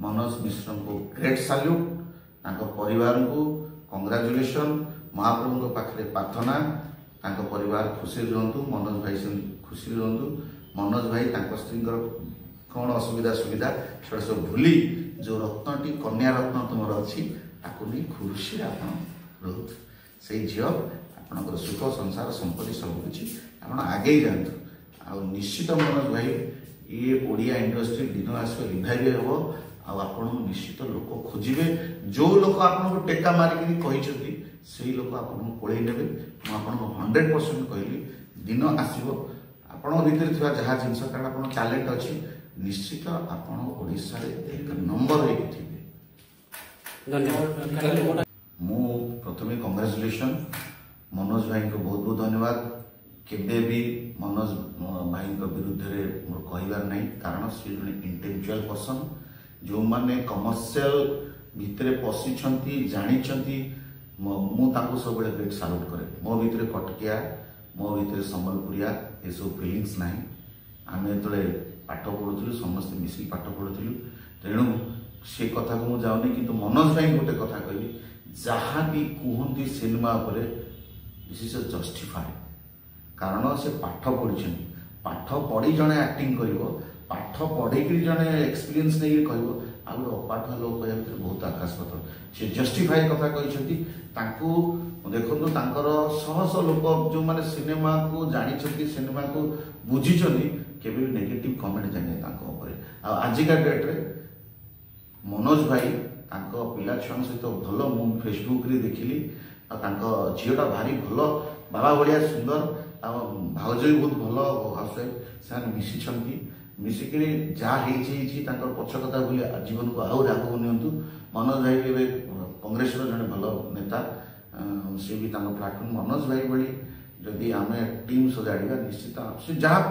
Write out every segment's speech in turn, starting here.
मनोज मिश्र को great salute परिवार को कंग्रेचुलेशन महाप्रभु पाखे प्रार्थना परिवार खुशी रुहतु मनोज भाई से खुशी रुहतु मनोज भाई स्त्री कौन असुविधा सुविधा से सब भूली जो रत्नटी कन्या रत्न तुम अच्छी नहीं खुशी आप रोत से झी आपंकर सुख संसार संपत्ति सबकि आप आगे जातु आ निश्चित मनोज भाई ये ओडिया इंडस्ट्री दिन आस रिवाइव हम आपण निश्चित लोक खोजे जो लोक आपको टेका मारिक से लोक आपको कोड़े ने 100% कहली दिन आसो आपण भीतर थी जहाँ जिनस कारण आप टैलेंट अच्छी निश्चित आपशा एक नंबर थे। मु प्रथम कंग्रेचुलेशन मनोज भाई को बहुत बहुत धन्यवाद केबे भी मनोज भाई विरुद्ध में मोर कहबार नहीं कारण सी जन इंटेलेक्चुअल पर्सन जो माने कमर्शियल भितर पशि जानी मुझे सब ग्रेट सैल्यूट करे मो भितर कटकिया मो भितर संबलपुरिया ये सब फिलिंग्स ना आम जो पाठ पढ़ुलु समस्ते मिसिक पाठ पढ़ुलु तेणु से कथा को मुझे जाऊनी कि मनोज भाई गोटे कथा कहली जहाँ भी कहते सिनेमा दिस इज जस्टिफाए कारण से पाठ पढ़ी पाठ पढ़ी जड़े एक्टिंग कर पाठ पढ़ी जड़े एक्सपीरियंस नहीं कह अपाठ लोग कह बहुत आकाश पथ से जस्टिफाए कथा कहते देखो शह शह लोक जो मैंने सिनेमा को जानी सिनेमा को बुझी केवल नेगेटिव कमेंट जाने आजिका डेट्रे मनोज भाई पिला छुआ सहित भल मु फेसबुक रे देखिली झीटा भारी भल बाबा भाया सुंदर भाउज भी बहुत भल हाउस वाइफ से मिशिंट मिसिक जहाँ पक्ष कथा बोली जीवन को आगे आगू नियंतु मनोज भाई भी कांग्रेस जड़े भल नेता सी भी प्लाटफर्म मनोज भाई भाई जदि आम टीम सजाड़ा निश्चित से जहाँ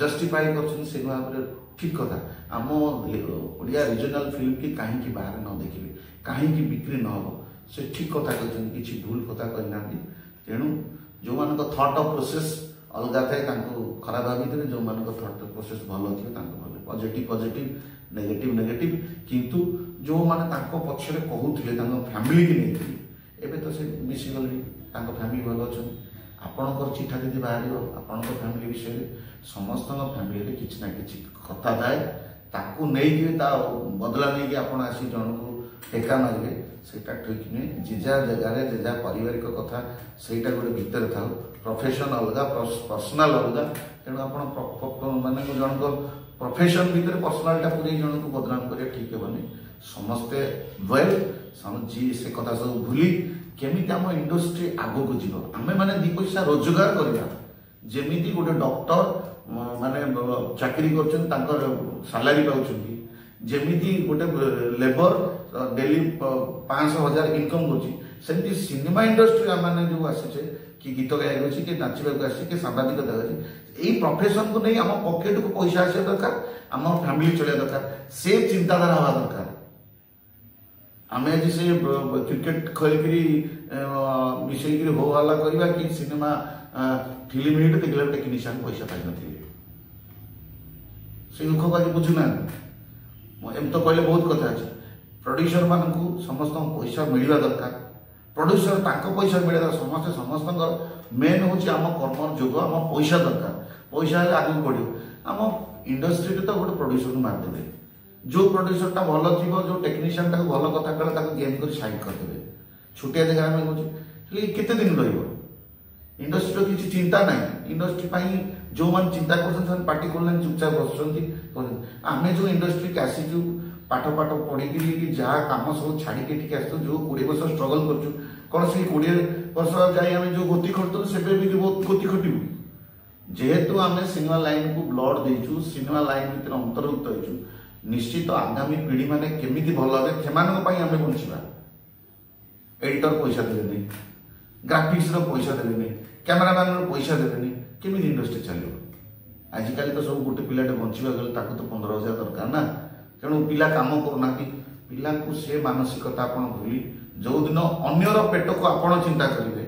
जस्टिफाई कर ठीक कथा आम ओडिया रिजनल फिल्म की कहीं बाहर न देखिए कहीं बिक्री न हो से ठीक कथा कहते कि भूल कथा कहना तेणु जो मान थॉट ऑफ प्रोसेस अलग थाए खराब भावी जो मान थॉट प्रोसेस भल थे भल पॉजिटिव पॉजिटिव नेगेटिव नेगेटिव किंतु जो माने पक्षरे कहते फैमिली की नहीं एवं तो से मिसीगले फैमिली भल अच्छा आपणकर चिठा दीदी बाहर आपण फैमिली विषय समस्त फैमिली किसी ना कि कथा थाए ताकू नहीं बदला नहीं कि आप आसी जन को टेका मारे से ठीक नुहे जेजा जगार जेजा पारिवारिक कथा से गोटे भितर था प्रोफेशन अलग पर्सनाल अलग तेणु आप माने जन को प्रोफेशन भितर पर्सनालटा पूरे जन को बदनाम करिया ठीक हेनी समस्ते वेल जी से कथा सब भूली केमिति आम इंडस्ट्री आगो को जीव आमे माने दी पैसा रोजगार करबा जेमिति गोटे डॉक्टर माने चाकरी कर सैलरी पाउछन जेमिति गोटे लेबर डेली 500,000 इनकम कर सिनेमा इंडस्ट्री मैंने जो आसीचे कि गीत गायक अच्छी कि नाचवाक आसी कि सांबादिकता अच्छी यही प्रोफेशन को नहीं आम पकेट को पैसा आसा दरकार आम फैमिली चलिया दरकार से चिंताधारा हवा दरकार आम आज से क्रिकेट खेल मिसईक हो हल्ला करवा कि सिनेमा फिल्म हिट देखला टेक्नीशियन पैसा पाई न से दुख को आज बुझुना एम तो कहले बहुत कथा अच्छे प्रोड्यूसर मान समस्त पैसा मिलवा दरकार प्रोड्यूसर पैसा मिले समस्ते समस्त मेन हूँ आम कर्म जोग आम पैसा दरकार पैसा आगे बढ़ो आम इंडस्ट्री तो गोटे प्रोड्यूसर को मारदेवे जो प्रोड्यूसरटा भल थी जो टेक्नीशियन भल कथा कहले गेम कर साइड करदे छुटिया जगह में हूँ केते दिन इंडस्ट्री किसी चिंता ना इंडस्ट्री जो मैंने चिंता कर पार्टी खोलना चुपचाप बस आम जो इंडस्ट्री के आसीचु पाठ पाठ पढ़ी जहाँ कम सब छाड़ी आस जो 20 वर्ष स्ट्रगल कर कौन से 20 वर्ष जाए जो गति खटू से भी बहुत गति खटू जेहेतु आम सिनेमा लाइन को ब्लड देचु सिनेमा लाइन भर अंतर्भुक्त हो निश्चित आगामी पीढ़ी मैंने केमी भल हे से बचा एडिटर पैसा देवे ग्राफिक्स पैसा देवे कैमेरामैन पैसा देवे केमी इंडस्ट्री चलो आजिकल तो सब गोटे पिलाटे बचा गले तो 15,000 दरकार ना तेणु पिला कम करना पिला को से मानसिकता आप भूली जो दिन अन्यर पेट को आप चिंता करेंगे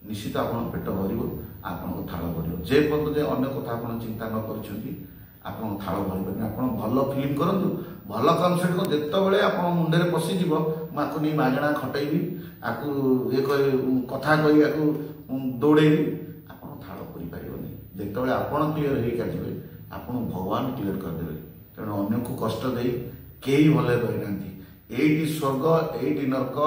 निश्चित आप पेट भर आपन थाल भर जे पर्यटन जे अन्य कथा आप चिंता न कर ଆପଣ ଥାଳ ଭରି ପାରିବେ। ଆପଣ ଭଲ ଫିଲ୍ମ କରନ୍ତୁ, ଭଲ କନସେପ୍ଟ କର, ଯେତେବେଳେ ଆପଣ ମୁଣ୍ଡରେ ପଶିଯିବ ମୁଁ ଆକୁ ନେଇ ମାଗଣା ଖଟେଇବି, ଆକୁ ଇଏ କଥା କହି ଆକୁ ଦୌଡ଼େଇବି, ଆପଣ ଥାଳ କରିପାରିବନି। ଯେତେବେଳେ ଆପଣ କ୍ଲିୟର ହେଇକା ଯିବେ ଆପଣଙ୍କୁ ଭଗବାନ କ୍ଲିୟର କରିଦେବେ। ତେଣୁ ଅନ୍ୟକୁ କଷ୍ଟ ଦେଇ କେହି ଭଲରେ ରହିନାହାନ୍ତି। ଏଇଠି ସ୍ୱର୍ଗ, ଏଇଠି ନର୍କ।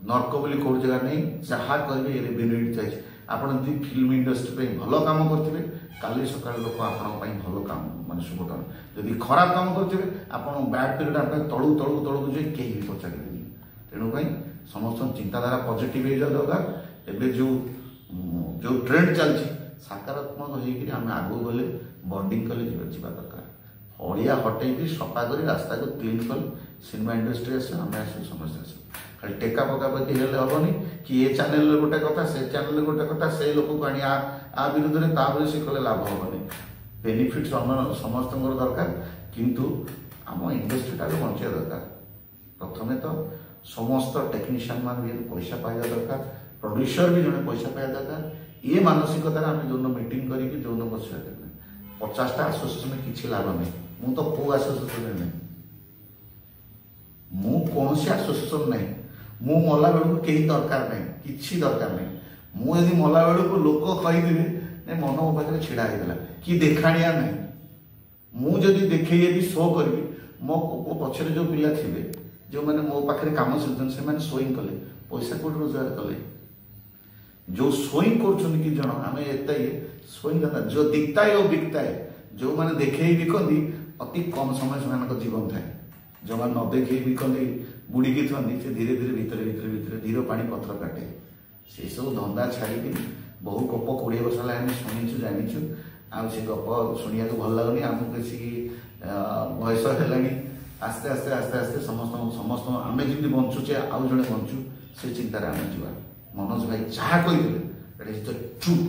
ନର୍କ ବୋଲି କେଉଁ ଜାଗା ନେଇ, ଯାହା କହିବେ ଏ ବେନିଫିଟ୍ ଚାହିଛି। ଆପଣ ଯଦି ଫିଲ୍ମ ଇଣ୍ଡଷ୍ଟ୍ରି ପାଇଁ ଭଲ କାମ କରିଥିବେ, କାଲି ସକାଳେ ଲୋକ ଆପଣଙ୍କ ପାଇଁ ଭଲ କାମ ମାନେ ଶୁଭ କାମ, ଯଦି ଖରାପ କାମ କରିଥିବେ ଆପଣ ବ୍ୟାଡ୍ ପିରିୟଡ଼ ଆପଣ ତଳକୁ ଯାଇ କେହି ବି ପଚାରିବେନି। ତେଣୁ ପାଇଁ ସମସ୍ତଙ୍କ ଚିନ୍ତାଧାରା ପଜିଟିଭ ହେଇଯିବା ଦରକାର। ଏବେ ଯେଉଁ ଟ୍ରେଣ୍ଡ ଚାଲିଛି ସକାରାତ୍ମକ ହେଇକରି ଆମେ ଆଗକୁ ଗଲେ ବଣ୍ଡିଂ କଲେ ଯିବା ଦରକାର। ଅଳିଆ ହଟେଇକି ସଫା କରି ରାସ୍ତାକୁ କ୍ଲିନ୍ କଲେ ସିନେମା ଇଣ୍ଡଷ୍ଟ୍ରି ଆସିବ, ଆମେ ଆସିବୁ, ସମସ୍ତେ ଆସିବୁ। ଖାଲି ଟେକା ପକାପକି ହେଲେ ହେବନି କି ଏ ଚ୍ୟାନେଲରେ ଗୋଟେ କଥା, ସେ ଚ୍ୟାନେଲରେ ଗୋଟେ କଥା, ସେ ଲୋକକୁ ଆଣି ଆ ବିରୁଦ୍ଧରେ ତା ବିରୁଦ୍ଧରେ ସେ କଲେ ଲାଭ ହେବନି। ବେନିଫିଟ୍ ସମସ୍ତଙ୍କର ଦରକାର, କିନ୍ତୁ ଆମ ଇଣ୍ଡଷ୍ଟ୍ରିଟାକୁ ବଞ୍ଚିବା ଦରକାର। ପ୍ରଥମେ ତ ସମସ୍ତ ଟେକ୍ନିସିଆନ୍ ମାନେ ବି ପଇସା ପାଇବା ଦରକାର, ପ୍ରଡ୍ୟୁସର ବି ଜଣେ ପଇସା ପାଇବା ଦରକାର। ଏ ମାନସିକତାରେ ଆମେ ଯେଉଁଦିନ ମିଟିଂ କରିକି ଯେଉଁଦିନ ବସିବା ଦରକାର। 50ଟା ଆସୋସିଏସନ କିଛି ଲାଭ ନାହିଁ। ମୁଁ ତ କେଉଁ ଆସୋସିଏସନରେ ନାହିଁ, ମୁଁ କୌଣସି ଆସୋସିଏସନ ନାହିଁ। ମୁଁ ମଲା ବେଳକୁ କେହି ଦରକାର ନାହିଁ, କିଛି ଦରକାର ନାହିଁ। ମୁଁ ଯଦି ମଲା ବେଳକୁ ଲୋକ କହିଥିବେ ମନ ମୋ ପାଖରେ ଛିଡ଼ା ହେଇଗଲା, କି ଦେଖାଣିଆ ନାହିଁ। ମୁଁ ଯଦି ଦେଖେଇବି ଶୋ କରିବି, ମୋ ପଛରେ ଯେଉଁ ପିଲା ଥିବେ ଯେଉଁମାନେ ମୋ ପାଖରେ କାମ ଶିଖୁଛନ୍ତି ସେମାନେ ସୋଇଂ କଲେ, ପଇସା କେଉଁଠି ରୋଜଗାର କଲେ? ଯେଉଁ ସୋଇଂ କରୁଛନ୍ତି କି ଜଣ, ଆମେ ଏତେ ସୋଇଂ କଥା ଯେଉଁ ଦିକ୍ତାଏ ଓ ବିକ୍ତାଏ, ଯେଉଁମାନେ ଦେଖେଇ ବିକନ୍ତି ଅତି କମ୍ ସମୟ ସେମାନଙ୍କ ଜୀବନ ଥାଏ। ଯେଉଁମାନେ ନ ଦେଖେଇ ବିକନ୍ତି ବୁଡ଼ିକି ଥାନ୍ତି, ସେ ଧୀରେ ଧୀରେ ଭିତରେ ଧୀର ପାଣି ପତ୍ର କାଟେ। ସେସବୁ ଧନ୍ଦା ଛାଡ଼ିକି ବହୁ ଗପ 20 ବର୍ଷ ହେଲା ଆମେ ଶୁଣିଛୁ ଜାଣିଛୁ, ଆଉ ସେ ଗପ ଶୁଣିବାକୁ ଭଲ ଲାଗୁନି ଆମକୁ। ବେଶୀ ବୟସ ହେଲାଣି, ଆସ୍ତେ ଆସ୍ତେ ସମସ୍ତ ଆମେ ଯେମିତି ବଞ୍ଚୁଛେ ଆଉ ଜଣେ ବଞ୍ଚୁ, ସେ ଚିନ୍ତାରେ ଆମେ ଯିବା। ମନୋଜ ଭାଇ ଯାହା କହିଥିଲେ ଇଟ୍ ଇଜ୍ ଦ ଟ୍ରୁଥ୍।